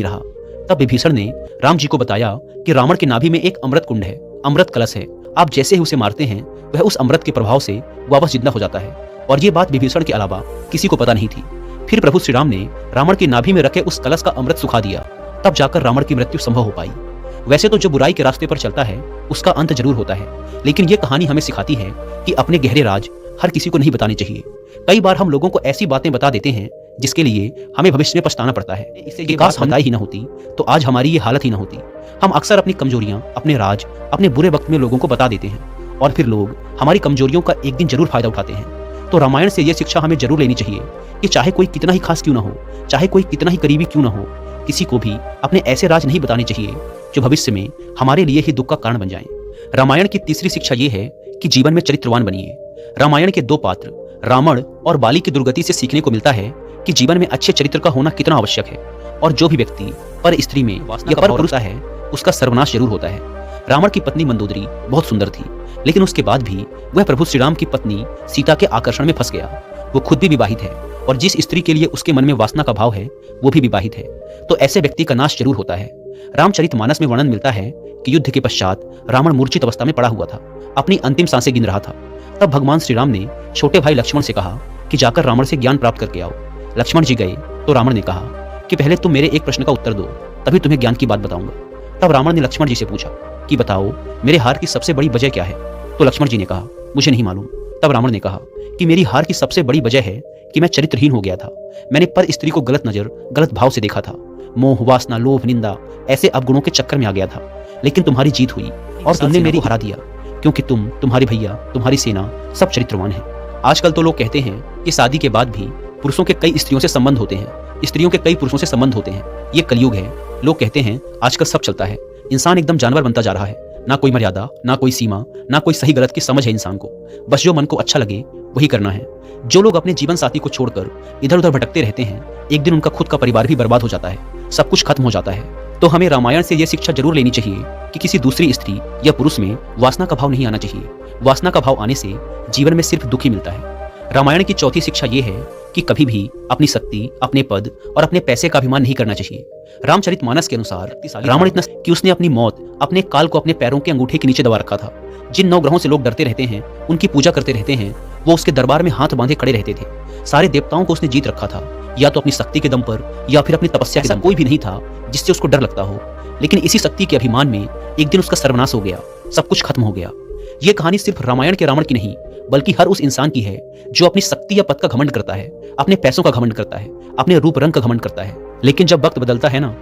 नहीं रहा। तब विभीषण ने राम जी को बताया कि रावण की नाभि में एक अमृत कुंड है, अमृत कलश है। आप जैसे ही उसे मारते हैं वह उस अमृत के प्रभाव से वापस जिंदा हो जाता है। और ये बात विभीषण के अलावा किसी को पता नहीं थी। फिर प्रभु श्री राम ने रावण की नाभि में रखे उस कलश का अमृत सुखा दिया, तब जाकर रावण की मृत्यु संभव हो पाई। वैसे तो जो बुराई के रास्ते पर चलता है उसका अंत जरूर होता है, लेकिन ये कहानी हमें सिखाती है कि अपने गहरे राज हर किसी को नहीं बताने चाहिए। कई बार हम लोगों को ऐसी बातें बता देते हैं जिसके लिए हमें भविष्य में पछताना पड़ता है। इससे ये काश बताई ही ना होती तो आज हमारी ये हालत ही ना होती। हम अक्सर अपनी कमजोरियां, अपने राज, अपने बुरे वक्त में लोगों को बता देते हैं और फिर लोग हमारी कमजोरियों का एक दिन जरूर फायदा उठाते हैं। तो रामायण से यह शिक्षा हमें जरूर लेनी चाहिए कि चाहे कोई कितना ही खास क्यों ना हो, चाहे कोई कितना ही करीबी क्यों ना हो, किसी को भी अपने ऐसे राज नहीं बताने चाहिए जो भविष्य में हमारे लिए ही दुख का कारण बन जाएं। रामायण की तीसरी शिक्षा यह है कि जीवन में चरित्रवान बनिए। रामायण के दो पात्र रावण और बाली की दुर्गति से सीखने को मिलता है कि जीवन में अच्छे चरित्र का होना कितना आवश्यक है और जो भी व्यक्ति पर स्त्री में या पर पुरुष है उसका सर्वनाश जरूर होता है। रावण की पत्नी मंदोदरी बहुत सुंदर थी, लेकिन उसके बाद भी वह प्रभु श्री राम की पत्नी सीता के आकर्षण में फंस गया। वो खुद भी विवाहित है और जिस स्त्री के लिए उसके मन में वासना का भाव है वो भी विवाहित है, तो ऐसे व्यक्ति का नाश जरूर होता है। रामचरितमानस में वर्णन मिलता है कि युद्ध के पश्चात रावण मूर्छित अवस्था में पड़ा हुआ था, अपनी अंतिम सांसें गिन रहा था। तब भगवान श्री राम ने छोटे भाई लक्ष्मण से कहा कि जाकर रावण से ज्ञान प्राप्त करके आओ। लक्ष्मण जी गए तो रावण ने कहा कि पहले तुम मेरे एक प्रश्न का उत्तर दो, तभी तुम्हें ज्ञान की बात बताऊंगा। तब रावण ने लक्ष्मण जी से पूछा कि बताओ मेरे हार की सबसे बड़ी वजह क्या है। तो लक्ष्मण जी ने कहा मुझे नहीं मालूम। तब रावण ने कहा कि मेरी हार की सबसे बड़ी वजह है कि मैं चरित्रहीन हो गया था। मैंने पर स्त्री को गलत नजर, गलत भाव से देखा था। मोह, वासना, लोभ, निंदा ऐसे अवगुणों के चक्कर में आ गया था। लेकिन तुम्हारी जीत हुई और तुमने मेरी हरा दिया, क्योंकि तुम, तुम्हारे भैया, तुम्हारी सेना सब चरित्रवान है। आजकल तो लोग कहते हैं कि शादी के बाद भी पुरुषों के कई स्त्रियों से संबंध होते हैं, स्त्रियों के कई पुरुषों से संबंध होते हैं। ये कलयुग है। लोग कहते हैं आजकल सब चलता है, इंसान एकदम जानवर बनता जा रहा है। ना कोई मर्यादा, ना कोई सीमा, ना कोई सही गलत की समझ है इंसान को। बस जो मन को अच्छा लगे वही करना है। जो लोग अपने जीवन साथी को छोड़कर इधर उधर भटकते रहते हैं, एक दिन उनका खुद का परिवार भी बर्बाद हो जाता है, सब कुछ खत्म हो जाता है। तो हमें रामायण से यह शिक्षा जरूर लेनी चाहिए कि किसी दूसरी स्त्री या पुरुष में वासना का भाव नहीं आना चाहिए। वासना का भाव आने से जीवन में सिर्फ दुख ही मिलता है। रामायण की चौथी शिक्षा यह है कि कभी भी अपनी शक्ति, अपने पद और अपने पैसे का अभिमान नहीं करना चाहिए। रामचरितमानस के अनुसार रावण इतना कि उसने अपनी मौत, अपने काल को अपने पैरों के अंगूठे के नीचे दबा रखा था। जिन 9 ग्रहों से लोग डरते रहते हैं, उनकी पूजा करते रहते हैं, वो उसके दरबार में हाथ बांधे खड़े रहते थे। सारे देवताओं को उसने जीत रखा था, या तो अपनी शक्ति के दम पर या फिर अपनी तपस्या के दम पर। कोई भी नहीं था जिससे उसको डर लगता हो, लेकिन इसी शक्ति के अभिमान में एक दिन उसका सर्वनाश हो गया, सब कुछ खत्म हो गया। ये कहानी सिर्फ रामायण के रावण की नहीं, बल्कि हर उस इंसान की है जो अपनी शक्ति या पद का घमंड करता है, अपने पैसों का घमंड करता है, अपने रूप रंग का घमंड करता है। लेकिन जब वक्त बदलता है ना,